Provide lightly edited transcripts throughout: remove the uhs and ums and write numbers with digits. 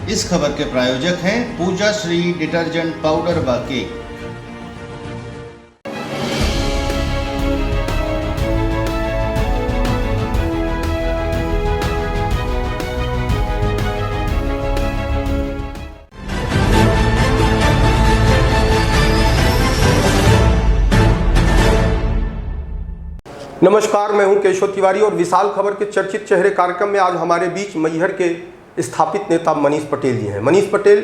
इस खबर के प्रायोजक हैं पूजा श्री डिटर्जेंट पाउडर व केक। नमस्कार, मैं हूं केशव तिवारी और विशाल खबर के चर्चित चेहरे कार्यक्रम में आज हमारे बीच मैहर के स्थापित नेता मनीष पटेल जी हैं। मनीष पटेल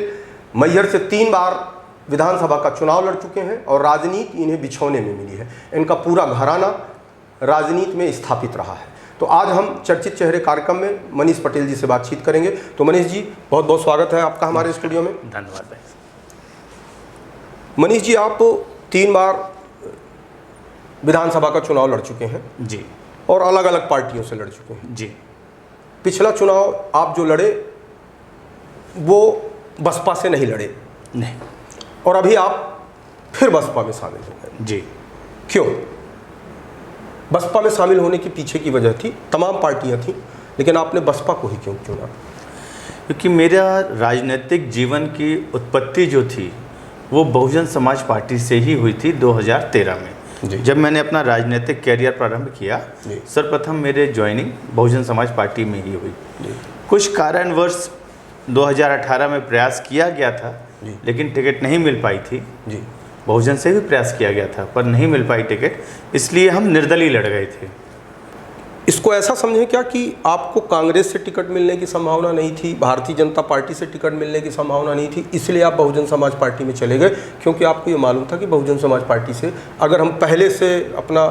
मैहर से 3 बार विधानसभा का चुनाव लड़ चुके हैं और राजनीति इन्हें बिछौने में मिली है। इनका पूरा घराना राजनीति में स्थापित रहा है। तो आज हम चर्चित चेहरे कार्यक्रम में मनीष पटेल जी से बातचीत करेंगे। तो मनीष जी, बहुत बहुत स्वागत है आपका हमारे स्टूडियो में। धन्यवाद भाई। मनीष जी, आप 3 बार विधानसभा का चुनाव लड़ चुके हैं जी, और अलग अलग पार्टियों से लड़ चुके हैं जी। पिछला चुनाव आप जो लड़े वो बसपा से नहीं लड़े, नहीं, और अभी आप फिर बसपा में शामिल हो गए जी। क्यों? बसपा में शामिल होने के पीछे की वजह थी, तमाम पार्टियां थीं, लेकिन आपने बसपा को ही क्यों चुना? क्योंकि मेरा राजनीतिक जीवन की उत्पत्ति जो थी वो बहुजन समाज पार्टी से ही हुई थी 2013 में। जब मैंने अपना राजनीतिक कैरियर प्रारंभ किया, सर्वप्रथम मेरे ज्वाइनिंग बहुजन समाज पार्टी में ही हुई। कुछ कारणवश 2018 में प्रयास किया गया था, लेकिन टिकट नहीं मिल पाई थी। बहुजन से भी प्रयास किया गया था पर नहीं मिल पाई टिकट, इसलिए हम निर्दलीय लड़ गए थे। इसको ऐसा समझें क्या कि आपको कांग्रेस से टिकट मिलने की संभावना नहीं थी, भारतीय जनता पार्टी से टिकट मिलने की संभावना नहीं थी, इसलिए आप बहुजन समाज पार्टी में चले गए? क्योंकि आपको ये मालूम था कि बहुजन समाज पार्टी से अगर हम पहले से अपना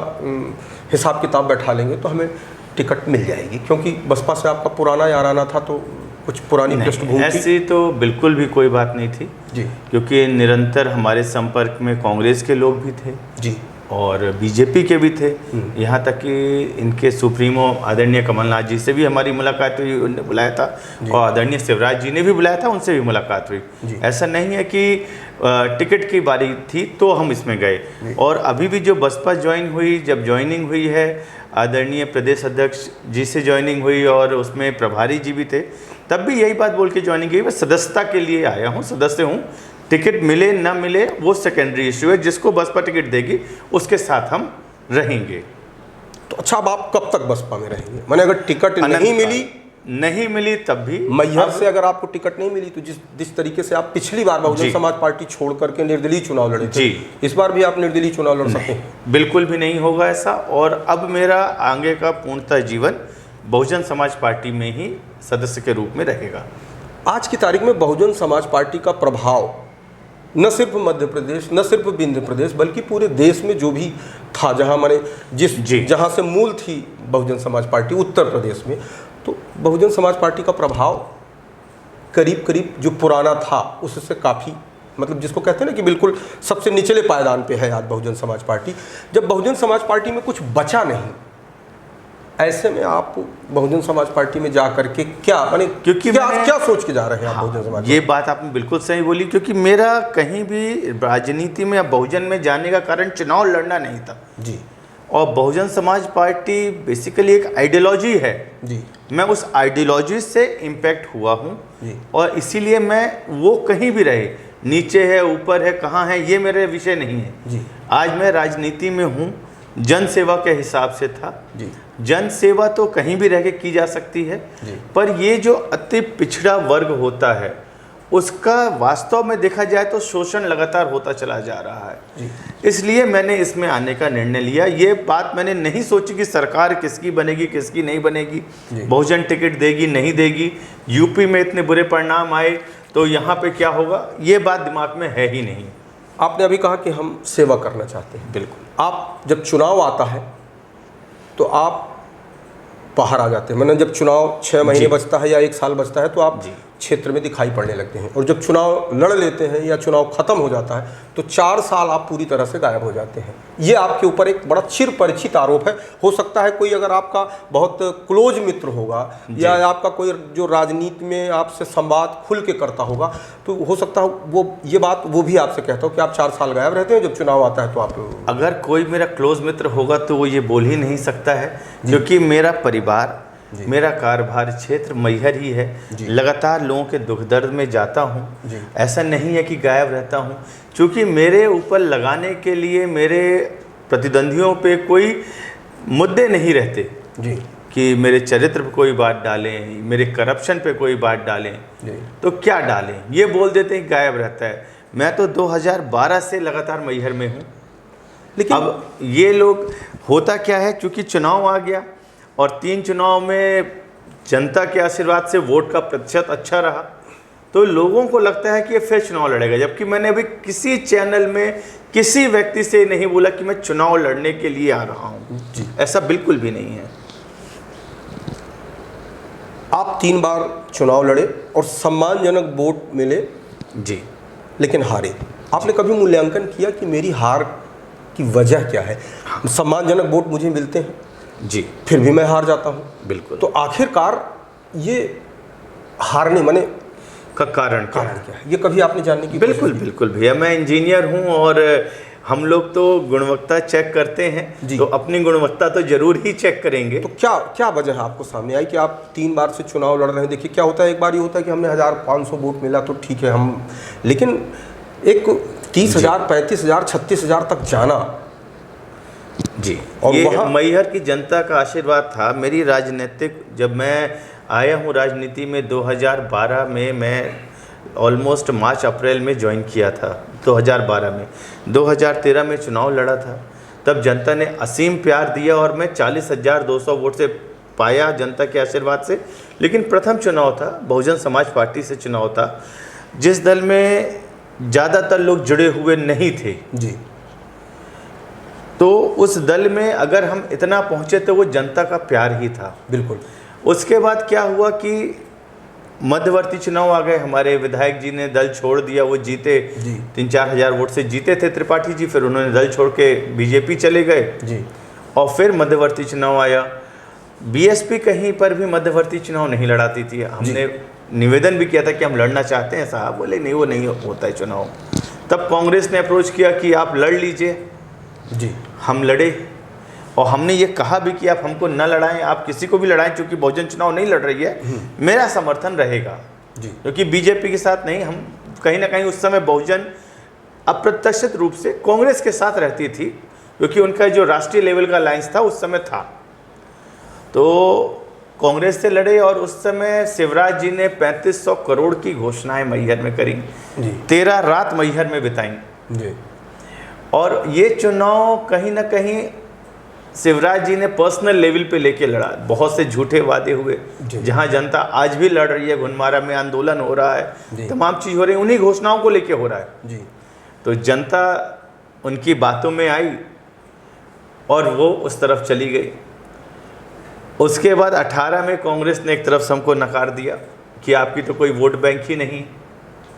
हिसाब किताब बैठा लेंगे तो हमें टिकट मिल जाएगी, क्योंकि बसपा से आपका पुराना याराना था, तो कुछ पुरानी पृष्ठभूमि ऐसी तो बिल्कुल भी कोई बात नहीं थी जी, क्योंकि निरंतर हमारे संपर्क में कांग्रेस के लोग भी थे जी और बीजेपी के भी थे। यहाँ तक कि इनके सुप्रीमो आदरणीय कमलनाथ जी से भी हमारी मुलाकात हुई, उन्होंने बुलाया था, और आदरणीय शिवराज जी ने भी बुलाया था, उनसे भी मुलाकात हुई। ऐसा नहीं है कि टिकट की बारी थी तो हम इसमें गए। और अभी भी जो बसपा ज्वाइन हुई, जब ज्वाइनिंग हुई है आदरणीय प्रदेश अध्यक्ष जी से ज्वाइनिंग हुई और उसमें प्रभारी जी भी थे, तब भी यही बात बोल के ज्वाइनिंग की, मैं सदस्यता के लिए आया हूँ, सदस्य हूँ। टिकट मिले ना मिले वो सेकेंडरी इशू है, जिसको बसपा टिकट देगी उसके साथ हम रहेंगे। तो अच्छा, अब आप कब तक बसपा में रहेंगे? मैंने अगर टिकट नहीं मिली तब भी मैहर से अगर आपको टिकट नहीं मिली तो जिस तरीके से आप पिछली बार बहुजन समाज पार्टी छोड़ करके निर्दलीय चुनाव लड़े थे, इस बार भी आप निर्दलीय चुनाव लड़ सकते हैं? बिल्कुल भी नहीं होगा ऐसा। और अब मेरा आगे का पूर्णतः जीवन बहुजन समाज पार्टी में ही सदस्य के रूप में रहेगा। आज की तारीख में बहुजन समाज पार्टी का प्रभाव न सिर्फ मध्य प्रदेश, न सिर्फ विंध्य प्रदेश, बल्कि पूरे देश में जो भी था, जहां मैंने जहां से मूल थी बहुजन समाज पार्टी, उत्तर प्रदेश में, तो बहुजन समाज पार्टी का प्रभाव करीब करीब जो पुराना था उससे काफ़ी, मतलब जिसको कहते हैं ना कि बिल्कुल सबसे निचले पायदान पे है आज बहुजन समाज पार्टी। जब बहुजन समाज पार्टी में कुछ बचा नहीं, ऐसे में आप बहुजन समाज पार्टी में जा करके क्या माने, क्योंकि क्या सोच के जा रहे हैं आप बहुजन समाज? ये बात आपने बिल्कुल सही बोली, क्योंकि मेरा कहीं भी राजनीति में या बहुजन में जाने का कारण चुनाव लड़ना नहीं था जी। और बहुजन समाज पार्टी बेसिकली एक आइडियोलॉजी है जी। मैं उस आइडियोलॉजी से इम्पैक्ट हुआ हूँ और इसीलिए मैं वो कहीं भी रहे, नीचे है ऊपर है कहाँ है, ये मेरे विषय नहीं है जी। आज मैं राजनीति में हूँ, जन सेवा के हिसाब से था जी। जन सेवा तो कहीं भी रह के की जा सकती है, पर ये जो अति पिछड़ा वर्ग होता है उसका वास्तव में देखा जाए तो शोषण लगातार होता चला जा रहा है। इसलिए मैंने इसमें आने का निर्णय लिया। ये बात मैंने नहीं सोची कि सरकार किसकी बनेगी किसकी नहीं बनेगी, बहुजन टिकट देगी नहीं देगी, यूपी में इतने बुरे परिणाम आए तो यहाँ पे क्या होगा, ये बात दिमाग में है ही नहीं। आपने अभी कहा कि हम सेवा करना चाहते हैं। बिल्कुल। आप जब चुनाव आता है तो आप बाहर आ जाते हैं, मतलब जब चुनाव 6 महीने बचता है या 1 साल बचता है तो आप क्षेत्र में दिखाई पड़ने लगते हैं, और जब चुनाव लड़ लेते हैं या चुनाव खत्म हो जाता है तो 4 साल आप पूरी तरह से गायब हो जाते हैं। ये आपके ऊपर एक बड़ा चिर परिचित आरोप है। हो सकता है कोई अगर आपका बहुत क्लोज मित्र होगा या आपका कोई जो राजनीति में आपसे संवाद खुल के करता होगा तो हो सकता है वो ये बात वो भी आपसे कहता हो कि आप 4 साल गायब रहते हैं, जब चुनाव आता है तो आप। अगर कोई मेरा क्लोज मित्र होगा तो वो ये बोल ही नहीं सकता है, क्योंकि मेरा परिवार मेरा कारोबार क्षेत्र मैहर ही है। लगातार लोगों के दुख दर्द में जाता हूँ, ऐसा नहीं है कि गायब रहता हूँ, क्योंकि मेरे ऊपर लगाने के लिए मेरे प्रतिद्वंदियों पे कोई मुद्दे नहीं रहते जी कि मेरे चरित्र पे कोई बात डालें, मेरे करप्शन पे कोई बात डालें, तो क्या डालें, ये बोल देते हैं गायब रहता है। मैं तो 2012 से लगातार मैहर में हूँ। लेकिन अब ये लोग, होता क्या है, क्योंकि चुनाव आ गया और 3 चुनाव में जनता के आशीर्वाद से वोट का प्रतिशत अच्छा रहा, तो लोगों को लगता है कि ये फिर चुनाव लड़ेगा। जबकि मैंने अभी किसी चैनल में किसी व्यक्ति से नहीं बोला कि मैं चुनाव लड़ने के लिए आ रहा हूँ, ऐसा बिल्कुल भी नहीं है। आप 3 बार चुनाव लड़े और सम्मानजनक वोट मिले जी, लेकिन हारे। आपने कभी मूल्यांकन किया कि मेरी हार की वजह क्या है? सम्मानजनक वोट मुझे मिलते हैं जी, फिर भी मैं हार जाता हूँ। बिल्कुल। तो आखिरकार ये हारने माने का कारण क्या है? ये कभी आपने जानने की बिल्कुल बिल्कुल भैया, मैं इंजीनियर हूँ और हम लोग तो गुणवत्ता चेक करते हैं, तो अपनी गुणवत्ता तो जरूर ही चेक करेंगे। तो क्या क्या वजह है आपको सामने आई कि आप 3 बार से चुनाव लड़ रहे हैं? देखिए क्या होता है, एक बार ये होता है कि हमने 1500 वोट मिला तो ठीक है हम, लेकिन एक 30,000, 35,000, 36,000 तक जाना जी, और ये वहाँ मैहर की जनता का आशीर्वाद था। मेरी राजनीतिक, जब मैं आया हूँ राजनीति में 2012 में, मैं ऑलमोस्ट मार्च अप्रैल में ज्वाइन किया था 2012 में। 2013 में चुनाव लड़ा था, तब जनता ने असीम प्यार दिया और मैं 40,200 वोट से पाया जनता के आशीर्वाद से। लेकिन प्रथम चुनाव था, बहुजन समाज पार्टी से चुनाव था, जिस दल में ज़्यादातर लोग जुड़े हुए नहीं थे जी, तो उस दल में अगर हम इतना पहुँचे तो वो जनता का प्यार ही था। बिल्कुल। उसके बाद क्या हुआ कि मध्यवर्ती चुनाव आ गए, हमारे विधायक जी ने दल छोड़ दिया, वो जीते 3-4 हज़ार वोट से जीते थे त्रिपाठी जी, फिर उन्होंने दल छोड़ के बीजेपी चले गए जी, और फिर मध्यवर्ती चुनाव आया। बीएसपी कहीं पर भी मध्यवर्ती चुनाव नहीं लड़ाती थी। हमने निवेदन भी किया था कि हम लड़ना चाहते हैं, साहब बोले नहीं, वो नहीं होता है चुनाव। तब कांग्रेस ने अप्रोच किया कि आप लड़ लीजिए जी, हम लड़े और हमने ये कहा भी कि आप हमको न लड़ाएं, आप किसी को भी लड़ाएं, क्योंकि बहुजन चुनाव नहीं लड़ रही है, मेरा समर्थन रहेगा जी, क्योंकि बीजेपी के साथ नहीं, हम कहीं ना कहीं उस समय बहुजन अप्रत्याशित रूप से कांग्रेस के साथ रहती थी, क्योंकि उनका जो राष्ट्रीय लेवल का अलायंस था उस समय था। तो कांग्रेस से लड़े और उस समय शिवराज जी ने 3500 करोड़ की घोषणाएं मैहर में करी, 13 रात मैहर में बिताई जी, और ये चुनाव कहीं ना कहीं शिवराज जी ने पर्सनल लेवल पे लेके लड़ा। बहुत से झूठे वादे हुए, जहां जनता आज भी लड़ रही है, घुनमारा में आंदोलन हो रहा है, तमाम चीज़ हो रही है, उन्हीं घोषणाओं को लेके हो रहा है जी। तो जनता उनकी बातों में आई और वो उस तरफ चली गई। उसके बाद 18 में कांग्रेस ने एक तरफ से हमको नकार दिया कि आपकी तो कोई वोट बैंक ही नहीं,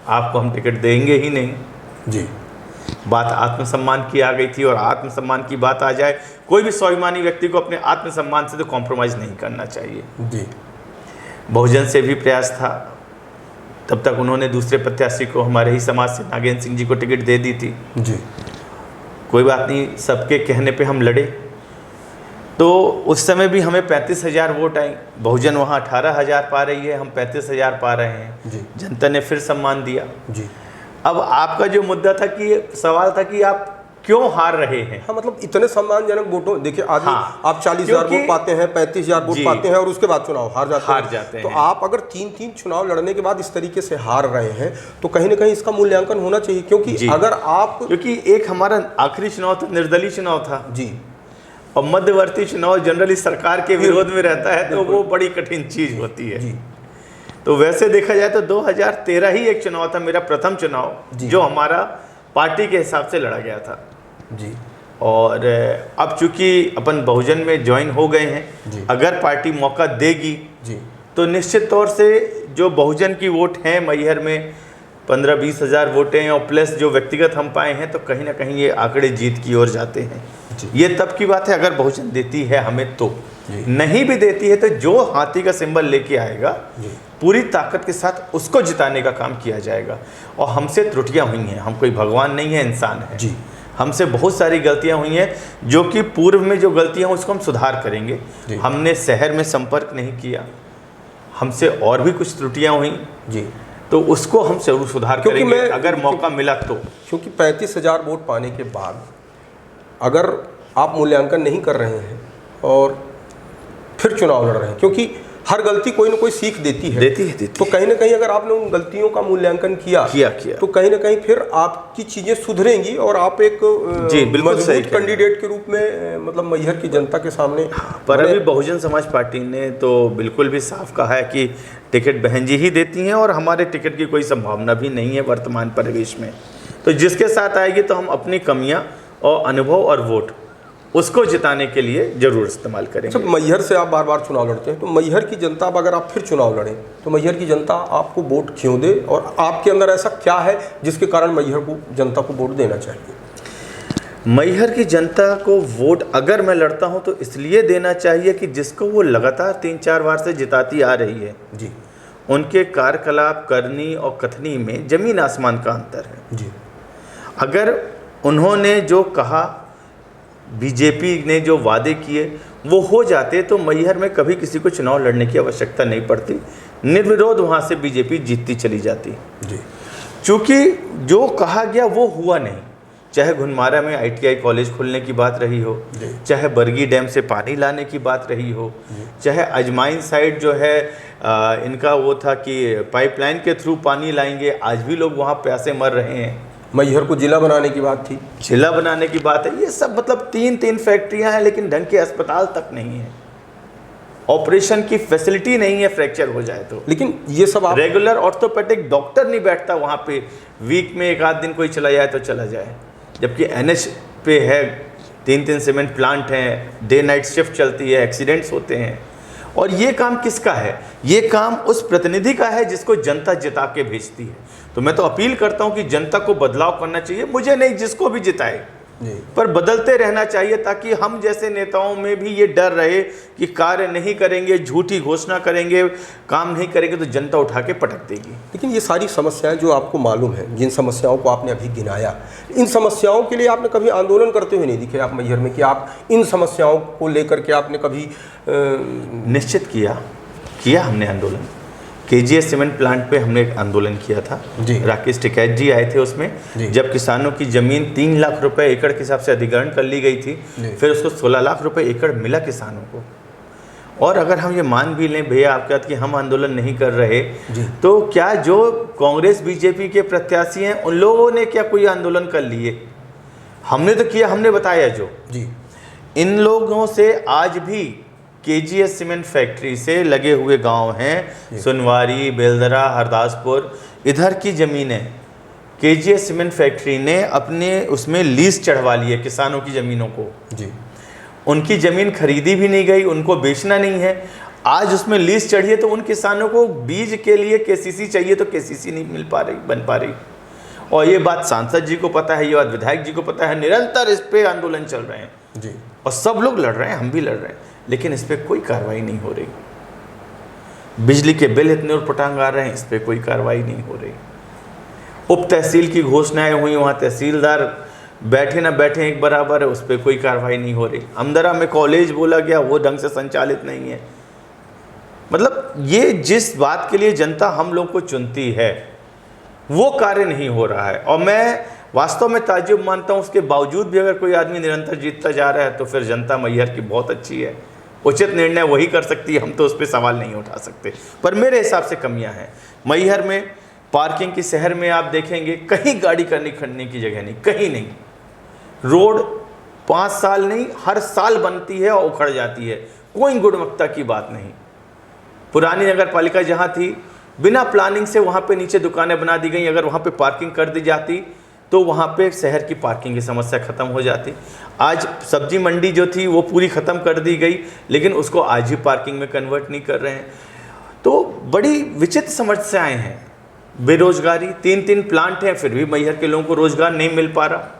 आपको हम टिकट देंगे ही नहीं जी। बात आत्मसम्मान की आ गई थी, और आत्मसम्मान की बात आ जाए, कोई भी स्वाभिमानी व्यक्ति को अपने आत्मसम्मान से तो कॉम्प्रोमाइज़ नहीं करना चाहिए जी। बहुजन से भी प्रयास था, तब तक उन्होंने दूसरे प्रत्याशी को, हमारे ही समाज से नागेंद्र सिंह जी को टिकट दे दी थी जी। कोई बात नहीं, सबके कहने पे हम लड़े। तो उस समय भी हमें 35,000 वोट आई, बहुजन वहाँ 18,000 पा रही है, हम 35,000 पा रहे हैं जी। जनता ने फिर सम्मान दिया जी। अब आपका जो मुद्दा था कि सवाल था कि आप क्यों हार रहे हैं। हाँ, मतलब इतने सम्मानजनक वोटों, देखिए आदमी आप 40,000 वोट पाते हैं, 35,000 वोट पाते हैं और उसके बाद चुनाव हार जाते हैं। तो आप अगर 3-3 चुनाव लड़ने के बाद इस तरीके से हार रहे हैं तो कहीं ना कहीं इसका मूल्यांकन होना चाहिए, क्योंकि अगर आप, क्योंकि एक हमारा आखिरी चुनाव था, निर्दलीय चुनाव था जी, और मध्यवर्ती चुनाव जनरली सरकार के विरोध में रहता है, तो वो बड़ी कठिन चीज होती है जी। तो वैसे देखा जाए तो 2013 ही एक चुनाव था, मेरा प्रथम चुनाव, जो हमारा पार्टी के हिसाब से लड़ा गया था जी। और अब चूंकि अपन बहुजन में ज्वाइन हो गए हैं, अगर पार्टी मौका देगी जी, तो निश्चित तौर से जो बहुजन की वोट हैं मैहर में 15-20 हज़ार वोटें और प्लस जो व्यक्तिगत हम पाए हैं, तो कहीं ना कहीं ये आंकड़े जीत की ओर जाते हैं। ये तब की बात है अगर बहुजन देती है हमें, तो नहीं भी देती है तो जो हाथी का सिंबल लेके आएगा पूरी ताकत के साथ उसको जिताने का काम किया जाएगा। और हमसे त्रुटियां हुई हैं, हम कोई भगवान नहीं है, इंसान है जी। हमसे बहुत सारी गलतियां हुई हैं, जो कि पूर्व में जो गलतियां हैं उसको हम सुधार करेंगे। हमने शहर में संपर्क नहीं किया, हमसे और भी कुछ त्रुटियां हुई जी, तो उसको हम जरूर सुधार करेंगे अगर मौका मिला तो। क्योंकि 35,000 वोट पाने के बाद अगर आप मूल्यांकन नहीं कर रहे हैं और फिर चुनाव लड़ रहे हैं, क्योंकि हर गलती कोई ना कोई सीख देती है। तो कहीं ना कहीं अगर आपने उन गलतियों का मूल्यांकन किया तो कहीं ना कहीं फिर आपकी चीज़ें सुधरेंगी और आप एक मजबूत कैंडिडेट के रूप में मतलब मैहर की जनता के सामने। पर अभी बहुजन समाज पार्टी ने तो बिल्कुल भी साफ कहा है कि टिकट बहन जी ही देती हैं और हमारे टिकट की कोई संभावना भी नहीं है वर्तमान परिवेश में। तो जिसके साथ आएगी तो हम अपनी कमियाँ और अनुभव और वोट उसको जिताने के लिए जरूर इस्तेमाल करेंगे। जब मैहर से आप बार बार चुनाव लड़ते हैं तो मैहर की जनता, अब अगर आप फिर चुनाव लड़ें तो मैहर की जनता आपको वोट क्यों दे, और आपके अंदर ऐसा क्या है जिसके कारण मैहर को जनता को वोट देना चाहिए? मैहर की जनता को वोट अगर मैं लड़ता हूं तो इसलिए देना चाहिए कि जिसको वो लगातार 3-4 बार से जिताती आ रही है जी, उनके कार्यकलाप, करनी और कथनी में जमीन आसमान का अंतर है जी। अगर उन्होंने जो कहा, बीजेपी ने जो वादे किए वो हो जाते तो मैहर में कभी किसी को चुनाव लड़ने की आवश्यकता नहीं पड़ती, निर्विरोध वहाँ से बीजेपी जीतती चली जाती जी। चूँकि जो कहा गया वो हुआ नहीं, चाहे घुनमारा में ITI कॉलेज खोलने की बात रही हो, चाहे बरगी डैम से पानी लाने की बात रही हो, चाहे अजमाइन साइड जो है इनका वो था कि पाइपलाइन के थ्रू पानी लाएंगे, आज भी लोग वहाँ प्यासे मर रहे हैं। मैहर को जिला बनाने की बात थी, जिला बनाने की बात है। ये सब मतलब 3 फैक्ट्रियां हैं लेकिन ढंग के अस्पताल तक नहीं है, ऑपरेशन की फैसिलिटी नहीं है फ्रैक्चर हो जाए तो। लेकिन ये सब आप रेगुलर ऑर्थोपेडिक डॉक्टर नहीं बैठता वहाँ पे, वीक में 1 आध दिन कोई चला जाए तो चला जाए, जबकि NH पे है 3 सीमेंट प्लांट हैं, डे नाइट शिफ्ट चलती है, एक्सीडेंट्स होते हैं। और ये काम किसका है? ये काम उस प्रतिनिधि का है जिसको जनता जिता के भेजती है। तो मैं तो अपील करता हूं कि जनता को बदलाव करना चाहिए, मुझे नहीं, जिसको भी जिताए, पर बदलते रहना चाहिए ताकि हम जैसे नेताओं में भी ये डर रहे कि कार्य नहीं करेंगे, झूठी घोषणा करेंगे, काम नहीं करेंगे तो जनता उठा के पटक देगी। लेकिन ये सारी समस्याएं जो आपको मालूम है, जिन समस्याओं को आपने अभी गिनाया, इन समस्याओं के लिए आपने कभी आंदोलन करते हुए नहीं दिखे आप मैहर में, कि आप इन समस्याओं को लेकर के आपने कभी निश्चित किया हमने आंदोलन। KGS सीमेंट प्लांट पे हमने एक आंदोलन किया था, राकेश टिकैत जी आए थे उसमें, जब किसानों की ज़मीन 3 लाख रुपए एकड़ के हिसाब से अधिग्रहण कर ली गई थी, फिर उसको 16 लाख रुपए एकड़ मिला किसानों को। और अगर हम ये मान भी लें भैया आपके साथ कि हम आंदोलन नहीं कर रहे, तो क्या जो कांग्रेस BJP के प्रत्याशी हैं उन लोगों ने क्या कोई आंदोलन कर लिए? हमने तो किया, हमने बताया जो इन लोगों से आज भी KGS सीमेंट फैक्ट्री से लगे हुए गांव हैं, सुनवारी, बेलदरा, हरदासपुर, इधर की ज़मीनें KGS सीमेंट फैक्ट्री ने अपने उसमें लीज चढ़वा ली है किसानों की ज़मीनों को जी। उनकी ज़मीन खरीदी भी नहीं गई, उनको बेचना नहीं है, आज उसमें लीज चढ़ी है तो उन किसानों को बीज के लिए KCC चाहिए तो KCC नहीं मिल पा रही, बन पा रही। और ये बात सांसद जी को पता है, ये बात विधायक जी को पता है, निरंतर इस पे आंदोलन चल रहे हैं जी, और सब लोग लड़ रहे हैं, हम भी लड़ रहे हैं, लेकिन इस पर कोई कार्रवाई नहीं हो रही। बिजली के बिल इतने उठपटांग आ रहे हैं, इस पर कोई कार्रवाई नहीं हो रही। उप तहसील की घोषणाएं हुई, वहाँ तहसीलदार बैठे ना बैठे एक बराबर है, उस पर कोई कार्रवाई नहीं हो रही। अमदरा में कॉलेज बोला गया, वो ढंग से संचालित नहीं है। मतलब ये जिस बात के लिए जनता हम लोग को चुनती है वो कार्य नहीं हो रहा है, और मैं वास्तव में ताज्जुब मानता हूँ उसके बावजूद भी अगर कोई आदमी निरंतर जीतता जा रहा है तो फिर जनता मैहर की बहुत अच्छी है, उचित निर्णय वही कर सकती है, हम तो उस पर सवाल नहीं उठा सकते। पर मेरे हिसाब से कमियां हैं मैहर में। पार्किंग की शहर में आप देखेंगे कहीं गाड़ी खड़ने की जगह नहीं, कहीं नहीं। रोड 5 साल नहीं, हर साल बनती है और उखड़ जाती है, कोई गुणवत्ता की बात नहीं। पुरानी नगर पालिका जहाँ थी, बिना प्लानिंग से वहाँ पे नीचे दुकानें बना दी गई, अगर वहाँ पे पार्किंग कर दी जाती तो वहाँ पे शहर की पार्किंग की समस्या ख़त्म हो जाती। आज सब्जी मंडी जो थी वो पूरी ख़त्म कर दी गई, लेकिन उसको आज ही पार्किंग में कन्वर्ट नहीं कर रहे हैं। तो बड़ी विचित्र समस्याएं हैं। बेरोजगारी, 3 प्लांट हैं, फिर भी मैहर के लोगों को रोजगार नहीं मिल पा रहा।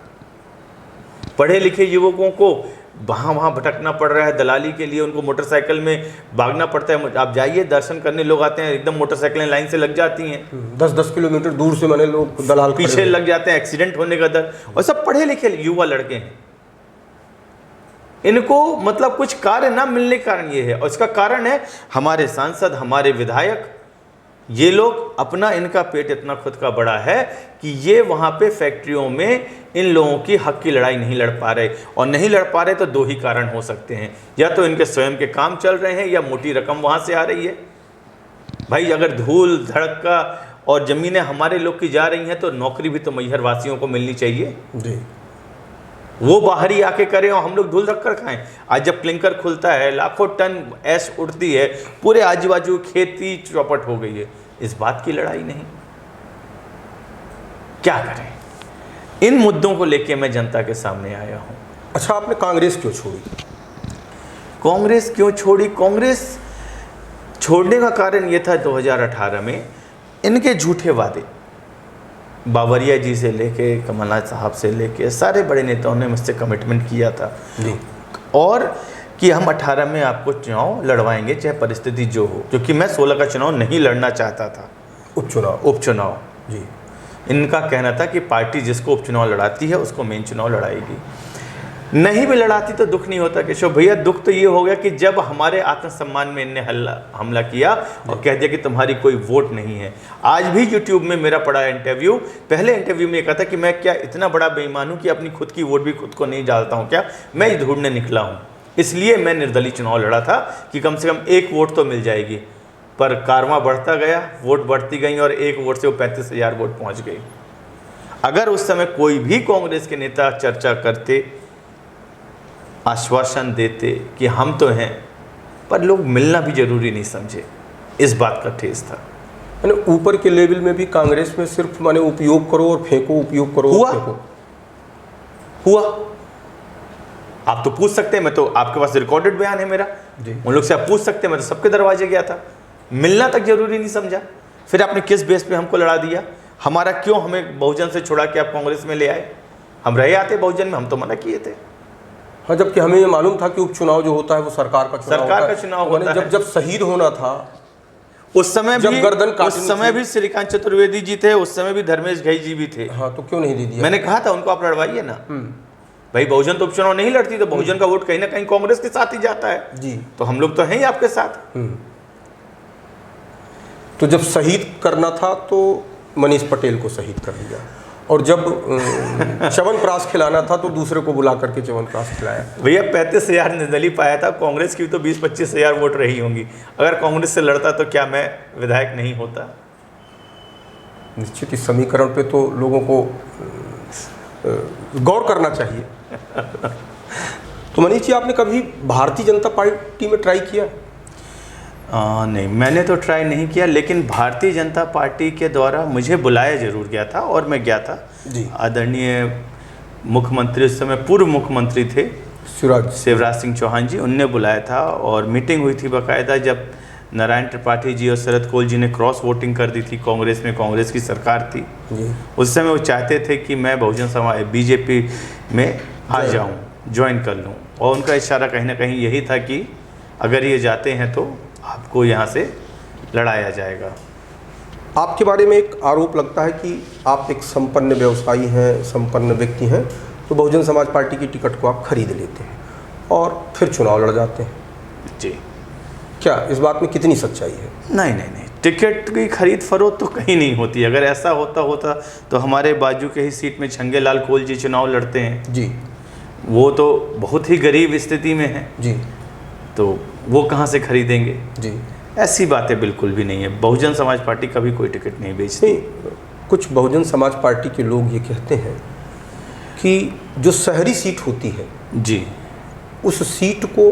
पढ़े लिखे युवकों को वहाँ भटकना पड़ रहा है दलाली के लिए, उनको मोटरसाइकिल में भागना पड़ता है। आप जाइए दर्शन करने, लोग आते हैं एकदम मोटरसाइकिलें लाइन से लग जाती हैं, 10-10 किलोमीटर दूर से मैंने लोग दलाल पीछे लग जाते हैं, एक्सीडेंट होने का डर। और सब पढ़े लिखे युवा लड़के हैं, इनको मतलब कुछ कार्य ना मिलने के कारण ये है। और इसका कारण है हमारे सांसद, हमारे विधायक, ये लोग अपना, इनका पेट इतना खुद का बड़ा है कि ये वहाँ पे फैक्ट्रियों में इन लोगों की हक की लड़ाई नहीं लड़ पा रहे। और नहीं लड़ पा रहे तो दो ही कारण हो सकते हैं, या तो इनके स्वयं के काम चल रहे हैं या मोटी रकम वहाँ से आ रही है। भाई अगर धूल धड़का और ज़मीनें हमारे लोग की जा रही हैं तो नौकरी भी तो मैहर वासियों को मिलनी चाहिए जी। वो बाहरी आके करें और हम लोग धूल रख कर खाएं। आज जब क्लिंकर खुलता है, लाखों टन ऐश उड़ती है, पूरे आजू बाजू खेती चौपट हो गई है। इस बात की लड़ाई नहीं, क्या करें? इन मुद्दों को लेके मैं जनता के सामने आया हूं। अच्छा, आपने कांग्रेस क्यों छोड़ी? कांग्रेस क्यों छोड़ी? कांग्रेस छोड़ने का कारण ये था 2018 में इनके झूठे वादे, बावरिया जी से लेके कमलनाथ साहब से लेके सारे बड़े नेताओं ने मुझसे कमिटमेंट किया था जी, और कि हम 18 में आपको चुनाव लड़वाएंगे चाहे परिस्थिति जो हो, क्योंकि मैं 16 का चुनाव नहीं लड़ना चाहता था, उपचुनाव जी। इनका कहना था कि पार्टी जिसको उपचुनाव लड़ाती है उसको मेन चुनाव लड़ाएगी। नहीं भी लड़ाती तो दुख नहीं होता केशव भैया। दुख तो ये हो गया कि जब हमारे आत्मसम्मान में इनने हमला किया और कह दिया कि तुम्हारी कोई वोट नहीं है। आज भी यूट्यूब में मेरा पड़ा इंटरव्यू, पहले इंटरव्यू में ये कहा था कि मैं क्या इतना बड़ा बेईमान हूँ कि अपनी खुद की वोट भी खुद को नहीं डालता हूँ क्या? मैं ये ढूंढने निकला हूँ, इसलिए मैं निर्दलीय चुनाव लड़ा था कि कम से कम एक वोट तो मिल जाएगी। पर कारवां बढ़ता गया, वोट बढ़ती गई और एक वोट से वो 35,000 वोट पहुँच गई। अगर उस समय कोई भी कांग्रेस के नेता चर्चा करते, आश्वासन देते कि हम तो हैं, पर लोग मिलना भी जरूरी नहीं समझे, इस बात का ठेस था। मैंने ऊपर के लेवल में भी कांग्रेस में सिर्फ माने उपयोग करो और फेंको, उपयोग करो हुआ, और फेंको। हुआ। आप तो पूछ सकते हैं, मैं तो आपके पास रिकॉर्डेड बयान है मेरा जी। उन लोग से आप पूछ सकते हैं, मैं तो सबके दरवाजे गया था, मिलना तक जरूरी नहीं समझा। फिर आपने किस बेस पे हमको लड़ा दिया? हमारा क्यों हमें बहुजन से छुड़ा के आप कांग्रेस में ले आए? हम रहे आते बहुजन में, हम तो मना किए थे। हाँ, जबकि हमें ये मालूम था कि उपचुनाव जो होता है वो सरकार का चुनाव होता है। जब शहीद होना था उस समय जब भी, गर्दन उस समय भी श्रीकांत चतुर्वेदी जी थे, उस समय भी धर्मेश घई जी भी थे। हाँ, तो क्यों नहीं दे दिया? मैंने कहा था उनको आप लड़वाइए ना भाई, बहुजन तो उपचुनाव नहीं लड़ती, तो बहुजन का वोट कहीं ना कहीं कांग्रेस के साथ ही जाता है जी। तो हम लोग तो हैं ही आपके साथ। तो जब शहीद करना था तो मनीष पटेल को शहीद कर दिया, और जब च्यवनप्राश खिलाना था तो दूसरे को बुला करके च्यवनप्राश खिलाया। भैया 35,000 निर्दलीय पाया था, कांग्रेस की तो 20-25,000 वोट रही होंगी। अगर कांग्रेस से लड़ता तो क्या मैं विधायक नहीं होता? निश्चित इस समीकरण पे तो लोगों को गौर करना चाहिए। तो मनीष जी, आपने कभी भारतीय जनता पार्टी में ट्राई किया? नहीं, मैंने तो ट्राई नहीं किया, लेकिन भारतीय जनता पार्टी के द्वारा मुझे बुलाया जरूर गया था और मैं गया था जी। आदरणीय मुख्यमंत्री, उस समय पूर्व मुख्यमंत्री थे शिवराज सिंह चौहान जी, उनने बुलाया था और मीटिंग हुई थी बाकायदा। जब नारायण त्रिपाठी जी और शरद कोल जी ने क्रॉस वोटिंग कर दी थी कांग्रेस में, कांग्रेस की सरकार थी जी। उस समय वो चाहते थे कि मैं बहुजन समाज बीजेपी में आ जाऊँ, ज्वाइन कर लूँ, और उनका इशारा कहीं ना कहीं यही था कि अगर ये जाते हैं तो आपको यहाँ से लड़ाया जाएगा। आपके बारे में एक आरोप लगता है कि आप एक संपन्न व्यवसायी हैं, संपन्न व्यक्ति हैं, तो बहुजन समाज पार्टी की टिकट को आप खरीद लेते हैं और फिर चुनाव लड़ जाते हैं जी। क्या इस बात में कितनी सच्चाई है? नहीं, टिकट की खरीद फरोख्त तो कहीं नहीं होती। अगर ऐसा होता तो हमारे बाजू के ही सीट में छंगेलाल कोल जी चुनाव लड़ते हैं जी, वो तो बहुत ही गरीब स्थिति में हैं जी, तो वो कहाँ से खरीदेंगे जी? ऐसी बातें बिल्कुल भी नहीं है। बहुजन समाज पार्टी कभी कोई टिकट नहीं बेचती। कुछ बहुजन समाज पार्टी के लोग ये कहते हैं कि जो शहरी सीट होती है जी, उस सीट को,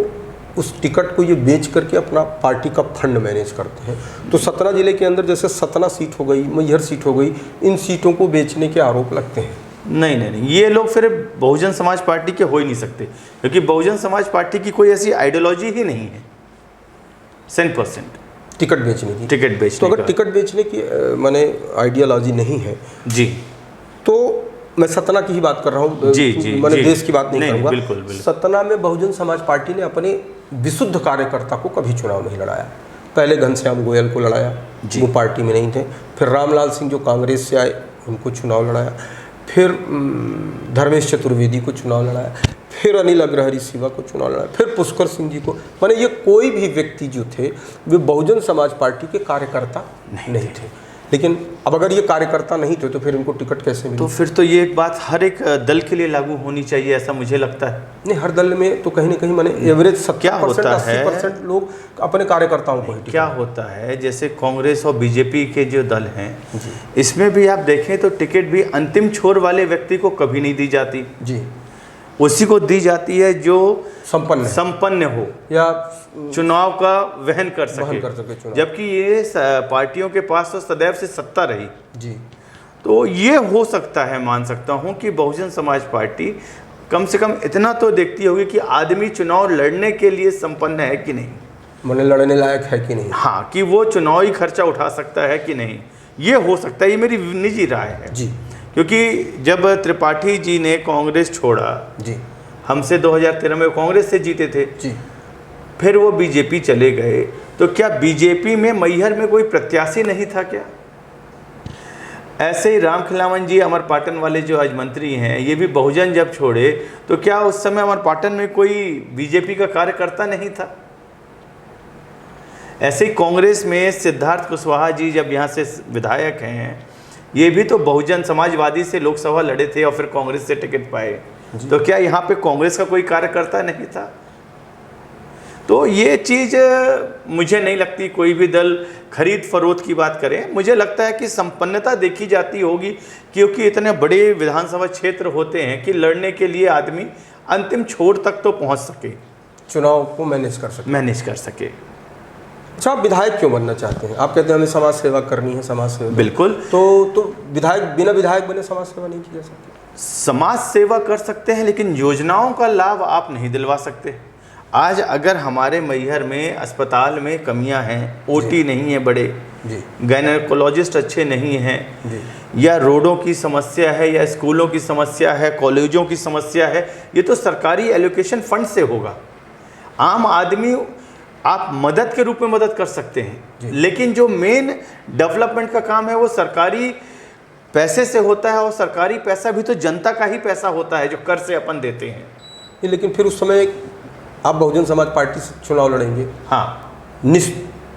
उस टिकट को ये बेच करके अपना पार्टी का फंड मैनेज करते हैं। तो सतना जिले के अंदर जैसे सतना सीट हो गई, मैहर सीट हो गई, इन सीटों को बेचने के आरोप लगते हैं। नहीं, ये लोग फिर बहुजन समाज पार्टी के हो ही नहीं सकते, क्योंकि बहुजन समाज पार्टी की कोई ऐसी आइडियोलॉजी ही नहीं है 100% टिकट बेचने की। टिकट बेचने तो अगर टिकट बेचने की माने आइडियोलॉजी नहीं है जी, तो मैं सतना की ही बात कर रहा हूँ, जी जी मैंने जी। देश की बात नहीं करूँगा। बिल्कुल बिल्कुल। सतना में बहुजन समाज पार्टी ने अपने विशुद्ध कार्यकर्ता को कभी चुनाव नहीं लड़ाया। पहले घनश्याम गोयल को लड़ाया, वो पार्टी में नहीं थे। फिर रामलाल सिंह जो कांग्रेस से आए उनको चुनाव लड़ाया, फिर धर्मेश चतुर्वेदी को चुनाव लड़ाया, फिर अनिल अग्रहरी शिवा को चुनाव लड़ाया, फिर पुष्कर सिंह जी को। माने ये कोई भी व्यक्ति जो थे वे बहुजन समाज पार्टी के कार्यकर्ता नहीं थे। लेकिन अब अगर ये कार्यकर्ता नहीं थे तो फिर इनको टिकट कैसे मिले? तो फिर तो ये एक बात हर एक दल के लिए लागू होनी चाहिए, ऐसा मुझे लगता है। नहीं, हर दल में तो कहीं ना कहीं माने एवरेज 70% होता है? 80% लोग अपने कार्यकर्ताओं को ही क्या होता है, जैसे कांग्रेस और बीजेपी के जो दल हैं, इसमें भी आप देखें तो टिकट भी अंतिम छोर वाले व्यक्ति को कभी नहीं दी जाती जी, उसी को दी जाती है जो संपन्न हो या चुनाव का वहन कर सके चुनाव। जबकि ये पार्टियों के पास तो सदैव से सत्ता रही जी। तो ये हो सकता है, मान सकता हूँ कि बहुजन समाज पार्टी कम से कम इतना तो देखती होगी कि आदमी चुनाव लड़ने के लिए संपन्न है कि नहीं, माने लड़ने लायक है कि नहीं। हाँ, कि वो चुनावी खर्चा उठा सकता है कि नहीं, ये हो सकता है। ये मेरी निजी राय है जी। क्योंकि जब त्रिपाठी जी ने कांग्रेस छोड़ा जी, हमसे 2013 में कांग्रेस से जीते थे जी, फिर वो बीजेपी चले गए, तो क्या बीजेपी में मैहर में कोई प्रत्याशी नहीं था क्या? ऐसे ही राम खिलावन जी अमरपाटन वाले जो आज मंत्री हैं, ये भी बहुजन जब छोड़े तो क्या उस समय अमरपाटन में कोई बीजेपी का कार्यकर्ता नहीं था? ऐसे ही कांग्रेस में सिद्धार्थ कुशवाहा जी जब यहाँ से विधायक हैं, ये भी तो बहुजन समाजवादी से लोकसभा लड़े थे और फिर कांग्रेस से टिकट पाए, तो क्या यहाँ पे कांग्रेस का कोई कार्यकर्ता नहीं था? तो ये चीज़ मुझे नहीं लगती कोई भी दल खरीद फरोख्त की बात करें। मुझे लगता है कि संपन्नता देखी जाती होगी, क्योंकि इतने बड़े विधानसभा क्षेत्र होते हैं कि लड़ने के लिए आदमी अंतिम छोर तक तो पहुंच सके, चुनाव को मैनेज कर सके। अच्छा, आप विधायक क्यों बनना चाहते हैं? आप कहते हैं हमें समाज सेवा करनी है, समाज सेवा। बिल्कुल। तो विधायक बिना विधायक बने समाज सेवा नहीं की जा सकती? समाज सेवा कर सकते हैं, लेकिन योजनाओं का लाभ आप नहीं दिलवा सकते। आज अगर हमारे मैहर में अस्पताल में कमियां हैं, ओटी नहीं है बड़े, गायनेकोलॉजिस्ट अच्छे नहीं हैं, या रोडों की समस्या है, या स्कूलों की समस्या है, कॉलेजों की समस्या है, ये तो सरकारी एलोकेशन फंड से होगा। आम आदमी आप मदद के रूप में मदद कर सकते हैं, लेकिन जो मेन डेवलपमेंट का काम है वो सरकारी पैसे से होता है, और सरकारी पैसा भी तो जनता का ही पैसा होता है जो कर से अपन देते हैं। लेकिन फिर उस समय आप बहुजन समाज पार्टी से चुनाव लड़ेंगे। हाँ,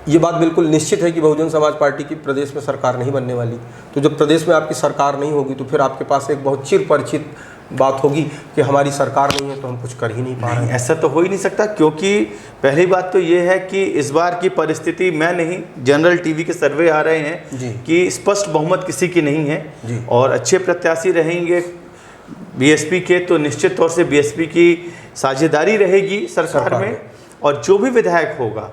ये बात बिल्कुल निश्चित है कि बहुजन समाज पार्टी की प्रदेश में सरकार नहीं बनने वाली। तो जब प्रदेश में आपकी सरकार नहीं होगी तो फिर आपके पास एक बहुत चिर परिचित बात होगी कि हमारी सरकार नहीं है तो हम कुछ कर ही नहीं पा रहे हैं। ऐसा तो हो ही नहीं सकता, क्योंकि पहली बात तो ये है कि इस बार की परिस्थिति, मैं नहीं, जनरल टीवी के सर्वे आ रहे हैं कि स्पष्ट बहुमत किसी की नहीं है और अच्छे प्रत्याशी रहेंगे बीएसपी के, तो निश्चित तौर से बीएसपी की साझेदारी रहेगी सरकार में, और जो भी विधायक होगा,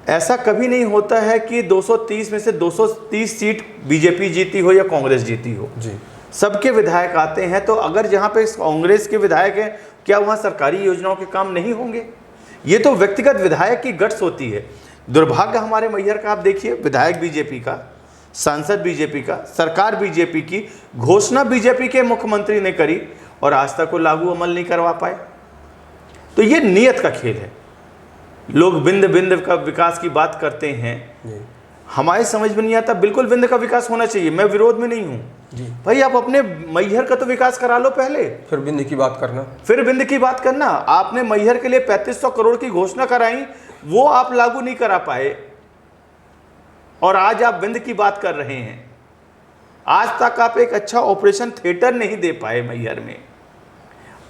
ऐसा कभी नहीं होता है कि 230 में से 230 सीट बीजेपी जीती हो या कांग्रेस जीती हो। सबके विधायक आते हैं, तो अगर जहाँ पे कांग्रेस के विधायक हैं, क्या वहाँ सरकारी योजनाओं के काम नहीं होंगे? ये तो व्यक्तिगत विधायक की गट्स होती है। दुर्भाग्य हमारे मैहर का, आप देखिए, विधायक बीजेपी का, सांसद बीजेपी का, सरकार बीजेपी की, घोषणा बीजेपी के मुख्यमंत्री ने करी और आज तक वो लागू अमल नहीं करवा पाए। तो ये नियत का खेल है। लोग बिंद बिंद का विकास की बात करते हैं, हमारे समझ में नहीं आता। बिल्कुल बिंद का विकास होना चाहिए, मैं विरोध में नहीं हूँ भाई। आप अपने मैहर का तो विकास करा लो पहले, फिर बिंद की बात करना, फिर बिंद की बात करना। आपने मैहर के लिए 3500 करोड़ की घोषणा कराई, वो आप लागू नहीं करा पाए, और आज आप बिंद की बात कर रहे हैं। आज तक आप एक अच्छा ऑपरेशन थिएटर नहीं दे पाए मैहर में,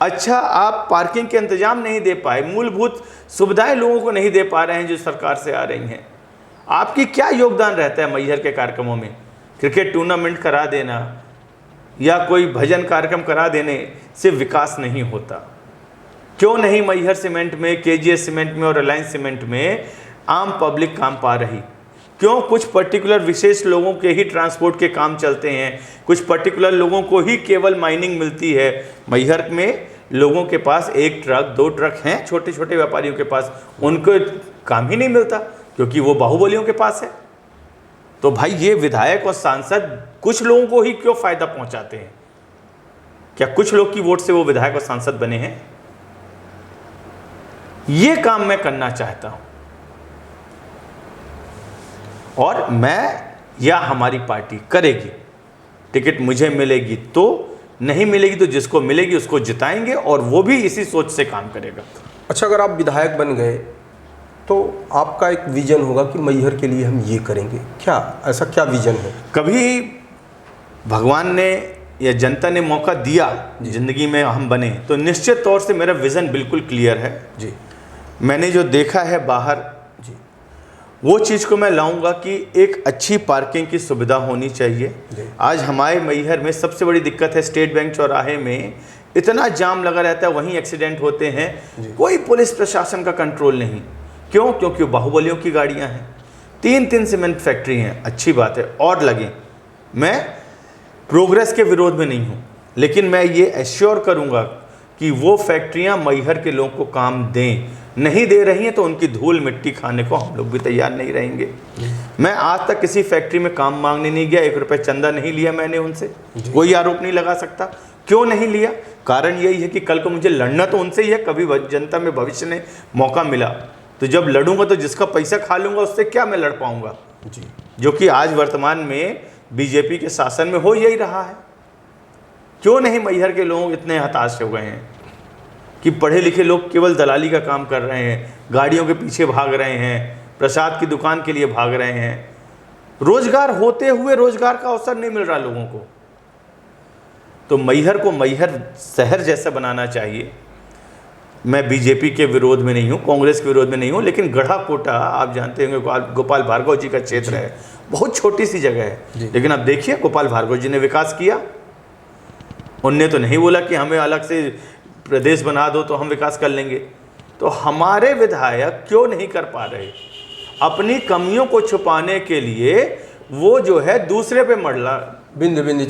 अच्छा आप पार्किंग के इंतजाम नहीं दे पाए, मूलभूत सुविधाएं लोगों को नहीं दे पा रहे हैं जो सरकार से आ रही हैं। आपकी क्या योगदान रहता है मैहर के कार्यक्रमों में? क्रिकेट टूर्नामेंट करा देना या कोई भजन कार्यक्रम करा देने से विकास नहीं होता। क्यों नहीं मैहर सीमेंट में, केजीएस सीमेंट में और रिलायंस सीमेंट में आम पब्लिक काम पा रही? क्यों कुछ पर्टिकुलर विशेष लोगों के ही ट्रांसपोर्ट के काम चलते हैं, कुछ पर्टिकुलर लोगों को ही केवल माइनिंग मिलती है? मैहर में लोगों के पास 1 ट्रक 2 ट्रक हैं, छोटे छोटे व्यापारियों के पास, उनको काम ही नहीं मिलता क्योंकि वो बाहुबलियों के पास है। तो भाई ये विधायक और सांसद कुछ लोगों को ही क्यों फ़ायदा पहुंचाते हैं? क्या कुछ लोग की वोट से वो विधायक और सांसद बने हैं? ये काम मैं करना चाहता हूं, और मैं या हमारी पार्टी करेगी। टिकट मुझे मिलेगी तो, नहीं मिलेगी तो जिसको मिलेगी उसको जिताएंगे, और वो भी इसी सोच से काम करेगा। अच्छा, अगर आप विधायक बन गए तो आपका एक विजन होगा कि मैहर के लिए हम ये करेंगे, क्या ऐसा क्या विजन है? कभी भगवान ने या जनता ने मौका दिया जिंदगी में हम बने, तो निश्चित तौर से मेरा विजन बिल्कुल क्लियर है जी। मैंने जो देखा है बाहर जी, वो चीज़ को मैं लाऊंगा कि एक अच्छी पार्किंग की सुविधा होनी चाहिए। आज हमारे मैहर में सबसे बड़ी दिक्कत है, स्टेट बैंक चौराहे में इतना जाम लगा रहता है, वहीं एक्सीडेंट होते हैं, कोई पुलिस प्रशासन का कंट्रोल नहीं। क्यों? क्योंकि बाहुबलियों की गाड़ियां हैं, 3 सीमेंट फैक्ट्री हैं। अच्छी बात है और लगे, मैं प्रोग्रेस के विरोध में नहीं हूँ, लेकिन मैं ये एश्योर करूँगा कि वो फैक्ट्रियाँ मैहर के लोगों को काम दें। नहीं दे रही हैं तो उनकी धूल मिट्टी खाने को हम लोग भी तैयार नहीं रहेंगे। मैं आज तक किसी फैक्ट्री में काम मांगने नहीं गया, 1 रुपये चंदा नहीं लिया मैंने उनसे, कोई आरोप नहीं लगा सकता। क्यों नहीं लिया? कारण यही है कि कल को मुझे लड़ना तो उनसे ही है। कभी जनता में भविष्य में मौका मिला तो जब लड़ूंगा तो जिसका पैसा खा लूंगा उससे क्या मैं लड़ पाऊंगा जी, जो कि आज वर्तमान में बीजेपी के शासन में हो यही रहा है। क्यों नहीं मैहर के लोग इतने हताश हो गए हैं कि पढ़े लिखे लोग केवल दलाली का काम कर रहे हैं, गाड़ियों के पीछे भाग रहे हैं, प्रसाद की दुकान के लिए भाग रहे हैं, रोजगार होते हुए रोजगार का अवसर नहीं मिल रहा लोगों को। तो मैहर को मैहर शहर जैसा बनाना चाहिए। मैं बीजेपी के विरोध में नहीं हूँ, कांग्रेस के विरोध में नहीं हूँ, लेकिन गढ़ाकोटा आप जानते होंगे गोपाल भार्गव जी का क्षेत्र है, बहुत छोटी सी जगह है, लेकिन आप देखिए गोपाल भार्गव जी ने विकास किया। उनने तो नहीं बोला कि हमें अलग से प्रदेश बना दो तो हम विकास कर लेंगे। तो हमारे विधायक क्यों नहीं कर पा रहे? अपनी कमियों को छुपाने के लिए वो जो है दूसरे पे मरला बिंद बिंद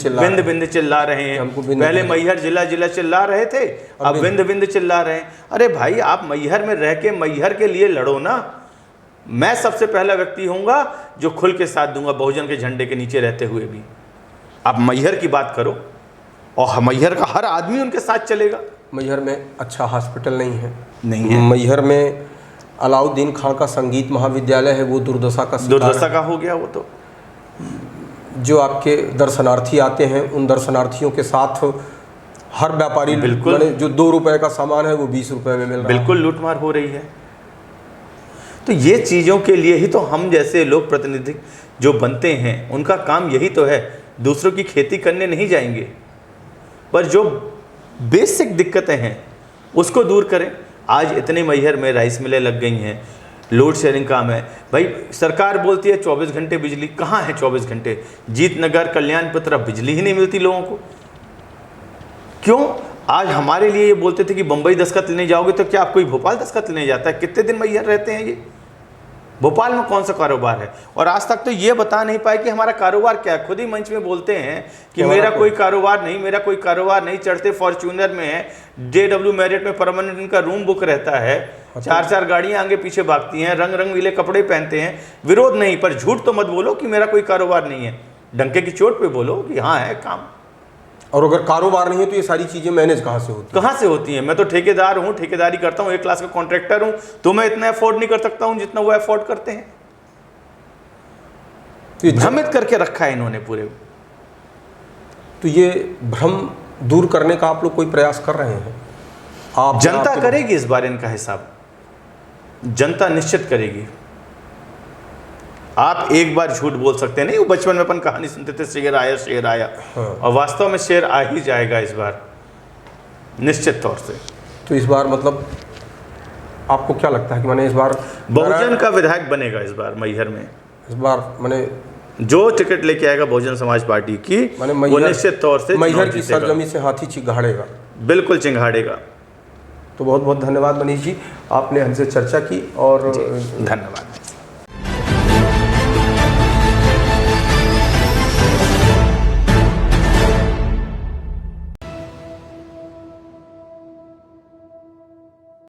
चिल्ला रहे हैं। पहले मैहर जिला चिल्ला रहे थे, अब बिंद चिल्ला रहे हैं। अरे भाई, आप मैहर में रह के मैहर के लिए लड़ो ना। मैं सबसे पहला व्यक्ति होऊंगा जो खुल के साथ दूंगा बहुजन के झंडे के नीचे रहते हुए भी। आप मैहर की बात करो और मैहर का हर आदमी उनके साथ चलेगा। मैहर में अच्छा हॉस्पिटल नहीं है, मैहर में अलाउद्दीन खां का संगीत महाविद्यालय है, वो दुर्दशा का हो गया। वो तो जो आपके दर्शनार्थी आते हैं उन दर्शनार्थियों के साथ हर व्यापारी बिल्कुल जो 2 रुपए का सामान है वो 20 रुपए में मिल रहा है, बिल्कुल लूटमार हो रही है। तो ये चीज़ों के लिए ही तो हम जैसे लोग प्रतिनिधि जो बनते हैं उनका काम यही तो है। दूसरों की खेती करने नहीं जाएंगे, पर जो बेसिक दिक्कतें हैं उसको दूर करें। आज इतने मैहर में राइस मिलें लग गई हैं, लोड शेयरिंग काम है। भाई सरकार बोलती है 24 घंटे बिजली, कहाँ है 24 घंटे? जीतनगर कल्याणपुर तरफ बिजली ही नहीं मिलती लोगों को। क्यों? आज हमारे लिए ये बोलते थे कि बम्बई दस्तखत लेने जाओगे तो क्या आप कोई भोपाल दस्तखत लेने जाता है? कितने दिन मैहर रहते हैं ये? भोपाल में कौन सा कारोबार है? और आज तक तो ये बता नहीं पाए कि हमारा कारोबार क्या है। खुद ही मंच में बोलते हैं कि मेरा कोई कारोबार नहीं, मेरा कोई कारोबार नहीं। चढ़ते फॉर्च्यूनर में है, JW मैरिट में परमानेंट इनका रूम बुक रहता है, 4 गाड़ियां आगे पीछे भागती हैं, रंग रंगीले कपड़े पहनते हैं। विरोध नहीं, पर झूठ तो मत बोलो कि मेरा कोई कारोबार नहीं है। डंके की चोट पे बोलो कि हाँ है काम। और अगर कारोबार नहीं है तो ये सारी चीज़ें मैनेज कहाँ से होती हैं? मैं तो ठेकेदार हूँ, ठेकेदारी करता हूँ, 1 क्लास का कॉन्ट्रैक्टर हूँ, तो मैं इतना अफोर्ड नहीं कर सकता हूँ जितना वो अफोर्ड करते हैं। तो भ्रमित करके रखा है इन्होंने पूरे। तो ये भ्रम दूर करने का आप लोग कोई प्रयास कर रहे हैं? आप जनता करेगी इस बार इनका हिसाब, जनता निश्चित करेगी। आप एक बार झूठ बोल सकते हैं नहीं, वो बचपन में अपन कहानी सुनते थे शेर आया, हाँ। और वास्तव में शेर आ ही जाएगा इस बार निश्चित तौर से। तो इस बार मतलब आपको क्या लगता है कि मैंने इस बार बहुजन का विधायक बनेगा इस बार मैहर में? इस बार मैंने जो टिकट लेके आएगा बहुजन समाज पार्टी की, वो निश्चित तौर से मैहर की सरजमी से हाथी चिंगाड़ेगा, बिल्कुल चिंगाड़ेगा। तो बहुत बहुत धन्यवाद मनीष जी, आपने हमसे चर्चा की और धन्यवाद।